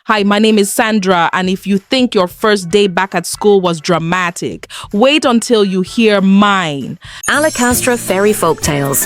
Hi, my name is Sandra, and if you think your first day back at school was dramatic, wait until you hear mine. Alakaztra Fairy Folktales.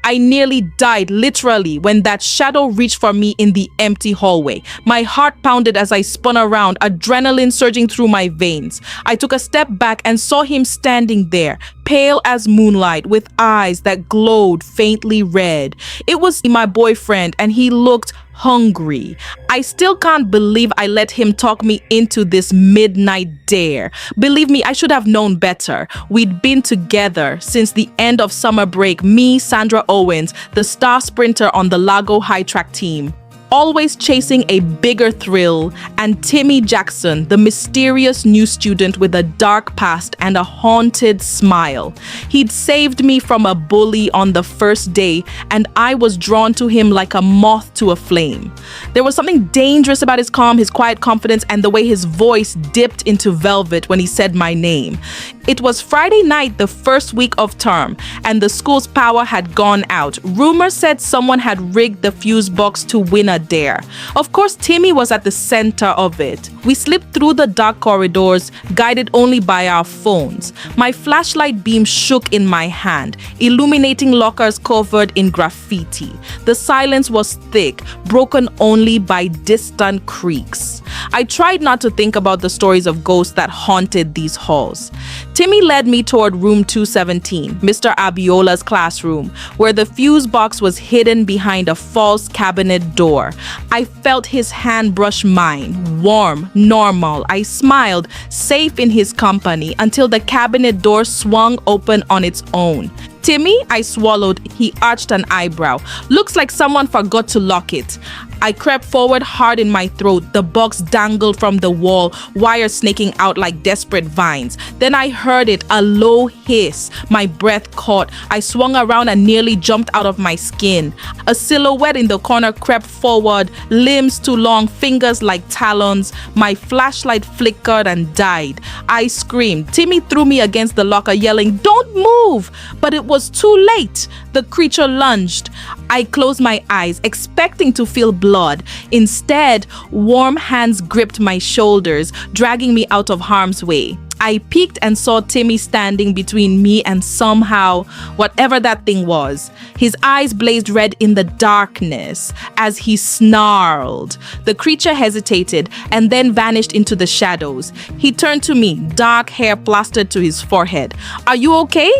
I nearly died, literally, when that shadow reached for me in the empty hallway. My heart pounded as I spun around, adrenaline surging through my veins. I took a step back and saw him standing there, pale as moonlight, with eyes that glowed faintly red. It was my boyfriend, and he looked hungry. I still can't believe I let him talk me into this midnight dare. Believe me, I should have known better. We'd been together since the end of summer break, me, Sandra Owens, the star sprinter on the Lago High Track team, always chasing a bigger thrill, and Timmy Jackson, the mysterious new student with a dark past and a haunted smile. He'd saved me from a bully on the first day, and I was drawn to him like a moth to a flame. There was something dangerous about his calm, his quiet confidence, and the way his voice dipped into velvet when he said my name. It was Friday night, the first week of term, and the school's power had gone out. Rumors said someone had rigged the fuse box to win a dare. Of course, Timmy was at the center of it. We slipped through the dark corridors, guided only by our phones. My flashlight beam shook in my hand, illuminating lockers covered in graffiti. The silence was thick, broken only by distant creaks. I tried not to think about the stories of ghosts that haunted these halls. Timmy led me toward room 217, Mr. Abiola's classroom, where the fuse box was hidden behind a false cabinet door. I felt his hand brush mine, warm, normal. I smiled, safe in his company, until the cabinet door swung open on its own. Timmy, I swallowed. He arched an eyebrow. Looks like someone forgot to lock it. I crept forward hard in my throat. The box dangled from the wall, wires snaking out like desperate vines. Then I heard it, a low hiss. My breath caught. I swung around and nearly jumped out of my skin. A silhouette in the corner crept forward, limbs too long, fingers like talons. My flashlight flickered and died. I screamed. Timmy threw me against the locker, yelling, "Don't move!" But it was too late. The creature lunged. I closed my eyes, expecting to feel blood. Instead, warm hands gripped my shoulders, dragging me out of harm's way. I peeked and saw Timmy standing between me and somehow, whatever that thing was. His eyes blazed red in the darkness as he snarled. The creature hesitated and then vanished into the shadows. He turned to me, dark hair plastered to his forehead. "Are you okay?"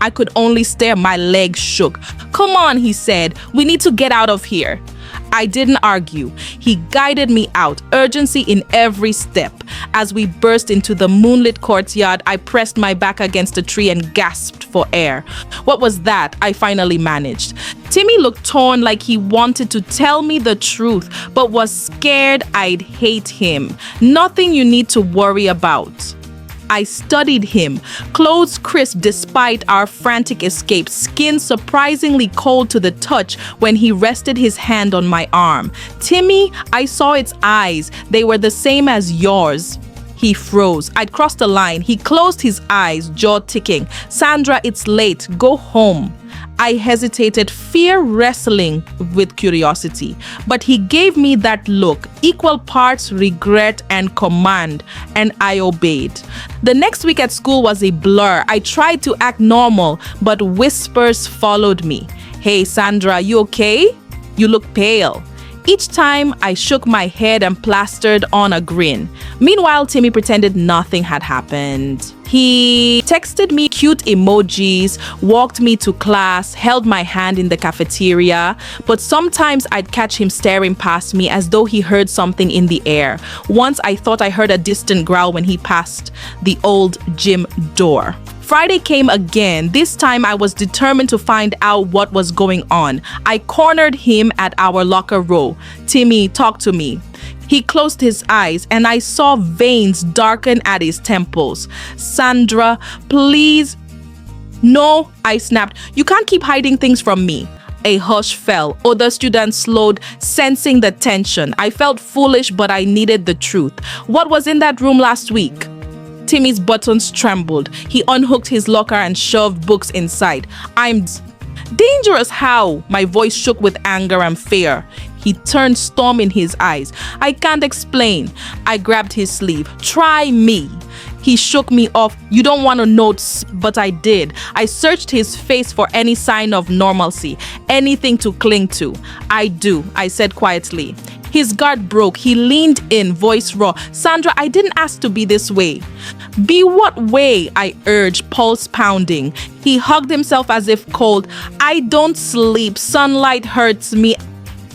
I could only stare. My legs shook. "Come on," he said. "We need to get out of here." I didn't argue. He guided me out, urgency in every step. As we burst into the moonlit courtyard, I pressed my back against a tree and gasped for air. "What was that?" I finally managed. Timmy looked torn, like he wanted to tell me the truth, but was scared I'd hate him. "Nothing you need to worry about." I studied him, clothes crisp despite our frantic escape, skin surprisingly cold to the touch when he rested his hand on my arm. "Timmy, I saw its eyes. They were the same as yours." He froze. I'd crossed the line. He closed his eyes, jaw ticking. "Sandra, it's late. Go home." I hesitated, fear wrestling with curiosity. But he gave me that look, equal parts regret and command, and I obeyed. The next week at school was a blur. I tried to act normal, but whispers followed me. "Hey, Sandra, you okay? You look pale." Each time, I shook my head and plastered on a grin. Meanwhile, Timmy pretended nothing had happened. He texted me cute emojis, walked me to class, held my hand in the cafeteria, but sometimes I'd catch him staring past me as though he heard something in the air. Once I thought I heard a distant growl when he passed the old gym door. Friday came again. This time I was determined to find out what was going on. I cornered him at our locker row. "Timmy, talk to me." He closed his eyes and I saw veins darken at his temples. "Sandra, please." "No," I snapped. "You can't keep hiding things from me." A hush fell. Other students slowed, sensing the tension. I felt foolish, but I needed the truth. "What was in that room last week?" Timmy's buttons trembled. He unhooked his locker and shoved books inside. Dangerous how? My voice shook with anger and fear. He turned storm in his eyes. I can't explain. I grabbed his sleeve. Try me. He shook me off. You don't want to know, but I did. I searched his face for any sign of normalcy, anything to cling to. I do, I said quietly. His guard broke. He leaned in, voice raw. Sandra, I didn't ask to be this way. Be what way? I urged, pulse pounding. He hugged himself as if cold. I don't sleep. Sunlight hurts me.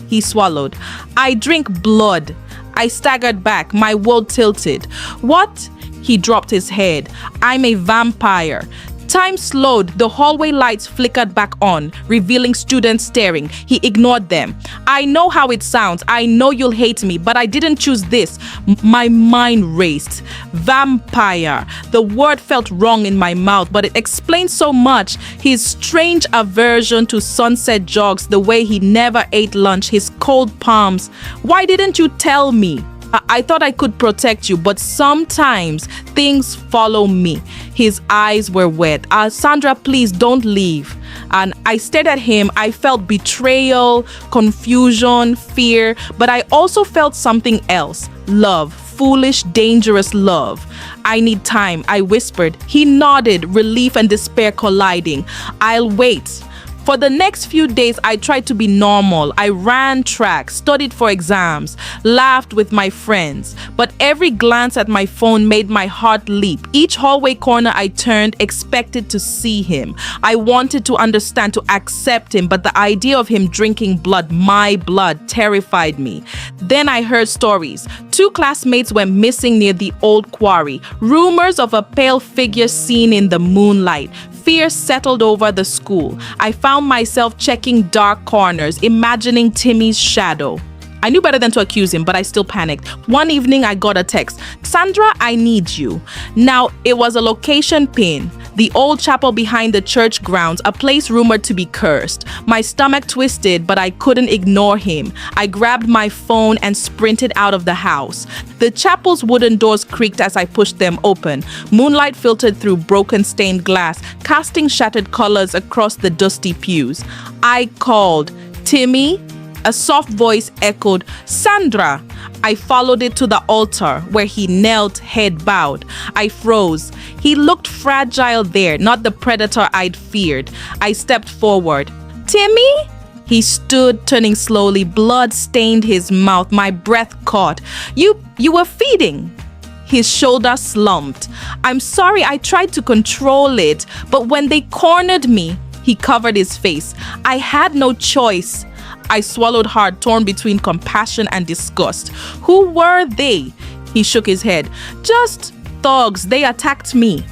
He swallowed. I drink blood. I staggered back, my world tilted. What? He dropped his head. I'm a vampire. Time slowed. The hallway lights flickered back on, revealing students staring. He ignored them. I know how it sounds. I know you'll hate me, but I didn't choose this. My mind raced. Vampire. The word felt wrong in my mouth, but it explained so much. His strange aversion to sunset jogs, the way he never ate lunch, his cold palms. Why didn't you tell me? I thought I could protect you, but sometimes things follow me. His eyes were wet. Sandra, please don't leave. And I stared at him. I felt betrayal, confusion, fear, but I also felt something else. Love. Foolish, dangerous love. I need time, I whispered. He nodded, relief and despair colliding. I'll wait. For the next few days, I tried to be normal. I ran track, studied for exams, laughed with my friends. But every glance at my phone made my heart leap. Each hallway corner I turned expected to see him. I wanted to understand, to accept him, but the idea of him drinking blood, my blood, terrified me. Then I heard stories. 2 classmates went missing near the old quarry. Rumors of a pale figure seen in the moonlight. Fear settled over the school. I found myself checking dark corners, imagining Timmy's shadow. I knew better than to accuse him, but I still panicked. One evening, I got a text. Sandra, I need you. Now, it was a location pin. The old chapel behind the church grounds, a place rumored to be cursed. My stomach twisted, but I couldn't ignore him. I grabbed my phone and sprinted out of the house. The chapel's wooden doors creaked as I pushed them open. Moonlight filtered through broken stained glass, casting shattered colors across the dusty pews. I called, Timmy? A soft voice echoed, Sandra. I followed it to the altar where he knelt, head bowed. I froze. He looked fragile there, not the predator I'd feared. I stepped forward. Timmy? He stood, turning slowly. Blood stained his mouth. My breath caught. You were feeding. His shoulder slumped. I'm sorry, I tried to control it, but when they cornered me, he covered his face. I had no choice. I swallowed hard, torn between compassion and disgust. Who were they? He shook his head. Just thugs. They attacked me.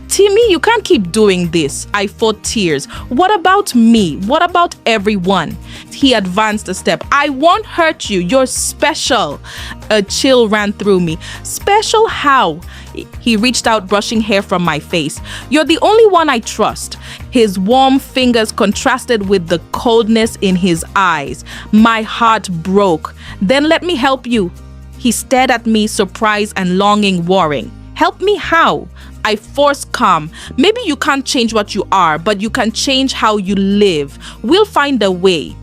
Timmy, you can't keep doing this. I fought tears. What about me? What about everyone? He advanced a step. I won't hurt you. You're special. A chill ran through me. Special how? He reached out, brushing hair from my face. You're the only one I trust. His warm fingers contrasted with the coldness in his eyes. My heart broke. Then let me help you. He stared at me, surprised and longing, warring. Help me how? I forced calm. Maybe you can't change what you are, but you can change how you live. We'll find a way.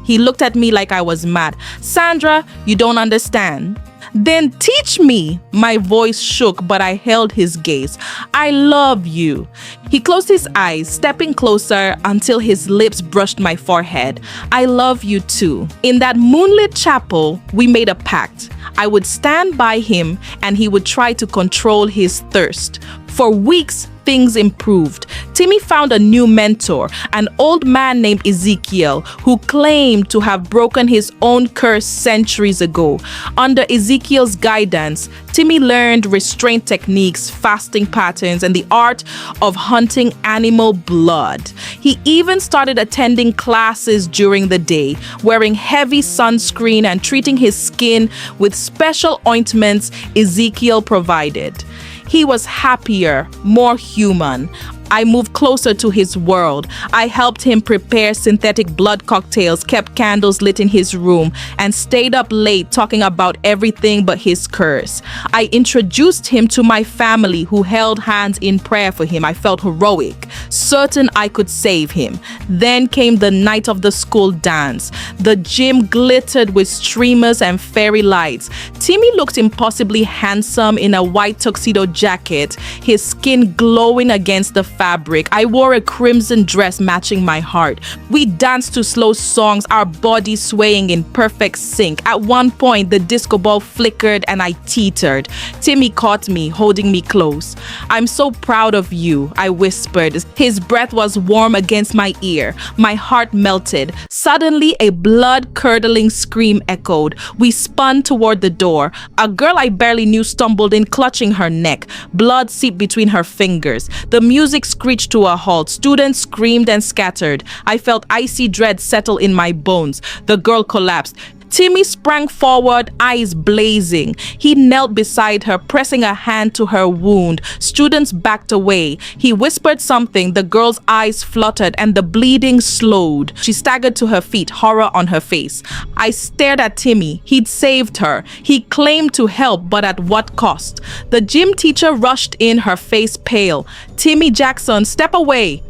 He looked at me like I was mad. Sandra, you don't understand. Then teach me. My voice shook, but I held his gaze. I love you. He closed his eyes, stepping closer until his lips brushed my forehead. I love you too. In that moonlit chapel, we made a pact. I would stand by him and he would try to control his thirst. For weeks, things improved. Timmy found a new mentor, an old man named Ezekiel, who claimed to have broken his own curse centuries ago. Under Ezekiel's guidance, Timmy learned restraint techniques, fasting patterns, and the art of hunting animal blood. He even started attending classes during the day, wearing heavy sunscreen and treating his skin with special ointments Ezekiel provided. He was happier, more human. I moved closer to his world. I helped him prepare synthetic blood cocktails, kept candles lit in his room, and stayed up late talking about everything but his curse. I introduced him to my family, who held hands in prayer for him. I felt heroic, certain I could save him. Then came the night of the school dance. The gym glittered with streamers and fairy lights. Timmy looked impossibly handsome in a white tuxedo jacket, his skin glowing against the fabric. I wore a crimson dress matching my heart. We danced to slow songs, our bodies swaying in perfect sync. At one point, the disco ball flickered and I teetered. Timmy caught me, holding me close. "I'm so proud of you," I whispered. His breath was warm against my ear. My heart melted. Suddenly, a blood-curdling scream echoed. We spun toward the door. A girl I barely knew stumbled in, clutching her neck. Blood seeped between her fingers. The music screeched to a halt. Students screamed and scattered. I felt icy dread settle in my bones. The girl collapsed. Timmy sprang forward, eyes blazing. He knelt beside her, pressing a hand to her wound. Students backed away. He whispered something. The girl's eyes fluttered and the bleeding slowed. She staggered to her feet, horror on her face. I stared at Timmy. He'd saved her. He claimed to help, but at what cost? The gym teacher rushed in, her face pale. "Timmy Jackson, step away."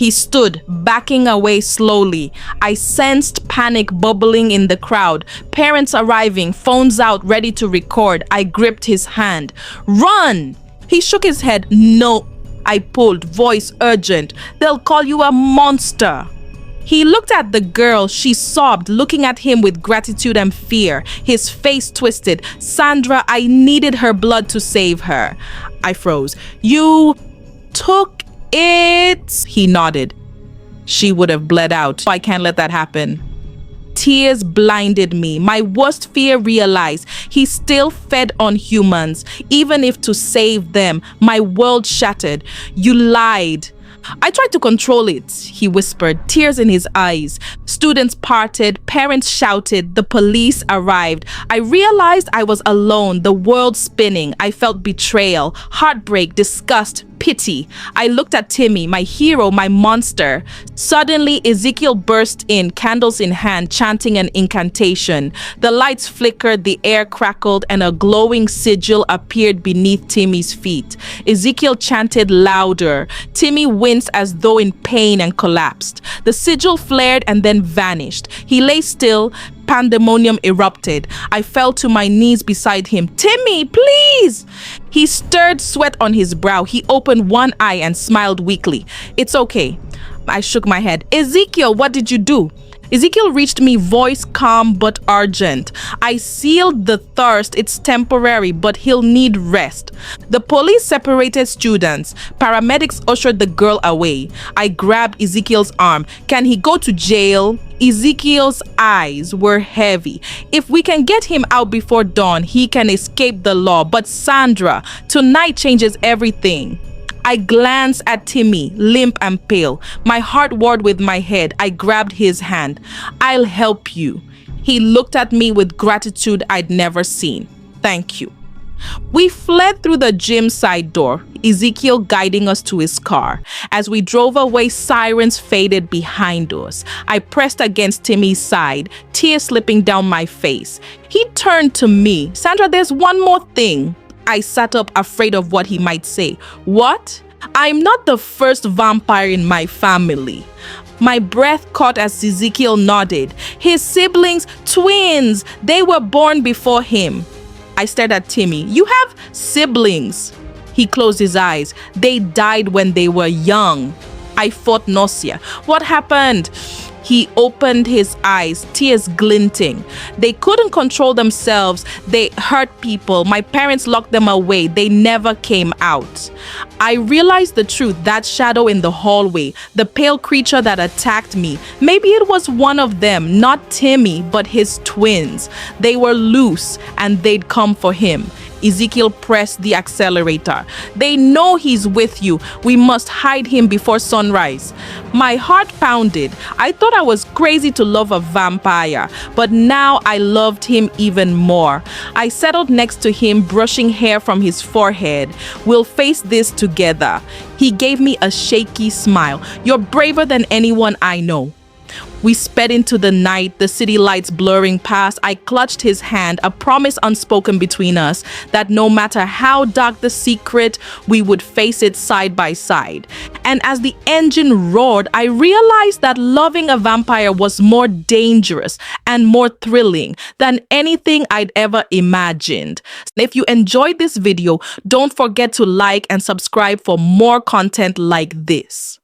He stood, backing away slowly. I sensed panic bubbling in the crowd. Parents arriving, phones out, ready to record. I gripped his hand. "Run!" He shook his head. "No." I pulled, voice urgent. "They'll call you a monster." He looked at the girl. She sobbed, looking at him with gratitude and fear. His face twisted. "Sandra, I needed her blood to save her." I froze. "You took it?" He nodded. "She would have bled out. I can't let that happen." Tears blinded me. My worst fear realized. He still fed on humans, even if to save them. My world shattered. "You lied." "I tried to control it," he whispered, tears in his eyes. Students parted, parents shouted, the police arrived. I realized I was alone, the world spinning. I felt betrayal, heartbreak, disgust, pity. I looked at Timmy, my hero, my monster. Suddenly, Ezekiel burst in, candles in hand, chanting an incantation. The lights flickered, the air crackled, and a glowing sigil appeared beneath Timmy's feet. Ezekiel chanted louder. Timmy winced as though in pain and collapsed. The sigil flared and then vanished. He lay still. Pandemonium erupted. I fell to my knees beside him. "Timmy, please!" He stirred, sweat on his brow. He opened one eye and smiled weakly. "It's okay." I shook my head. "Ezekiel, what did you do?" Ezekiel reached me, voice calm but urgent. "I sealed the thirst. It's temporary, but he'll need rest." The police separated students. Paramedics ushered the girl away. I grabbed Ezekiel's arm. "Can he go to jail?" Ezekiel's eyes were heavy. "If we can get him out before dawn, he can escape the law. But Sandra, tonight changes everything." I glanced at Timmy, limp and pale. My heart warred with my head. I grabbed his hand. "I'll help you." He looked at me with gratitude I'd never seen. "Thank you." We fled through the gym side door, Ezekiel guiding us to his car. As we drove away, sirens faded behind us. I pressed against Timmy's side, tears slipping down my face. He turned to me. "Sandra, there's one more thing." I sat up, afraid of what he might say. "What?" "I'm not the first vampire in my family." My breath caught as Ezekiel nodded. "His siblings, twins, they were born before him." I stared at Timmy. "You have siblings?" He closed his eyes. "They died when they were young." I fought nausea. "What happened?" He opened his eyes, tears glinting. "They couldn't control themselves. They hurt people. My parents locked them away. They never came out." I realized the truth, that shadow in the hallway, the pale creature that attacked me. Maybe it was one of them, not Timmy, but his twins. They were loose and they'd come for him. Ezekiel pressed the accelerator. They know he's with you. We must hide him before sunrise. My heart pounded. I thought I was crazy to love a vampire, but now I loved him even more. I settled next to him, brushing hair from his forehead. We'll face this together. He gave me a shaky smile. You're braver than anyone I know. We sped into the night, the city lights blurring past. I clutched his hand, a promise unspoken between us that no matter how dark the secret, we would face it side by side. And as the engine roared, I realized that loving a vampire was more dangerous and more thrilling than anything I'd ever imagined. If you enjoyed this video, don't forget to like and subscribe for more content like this.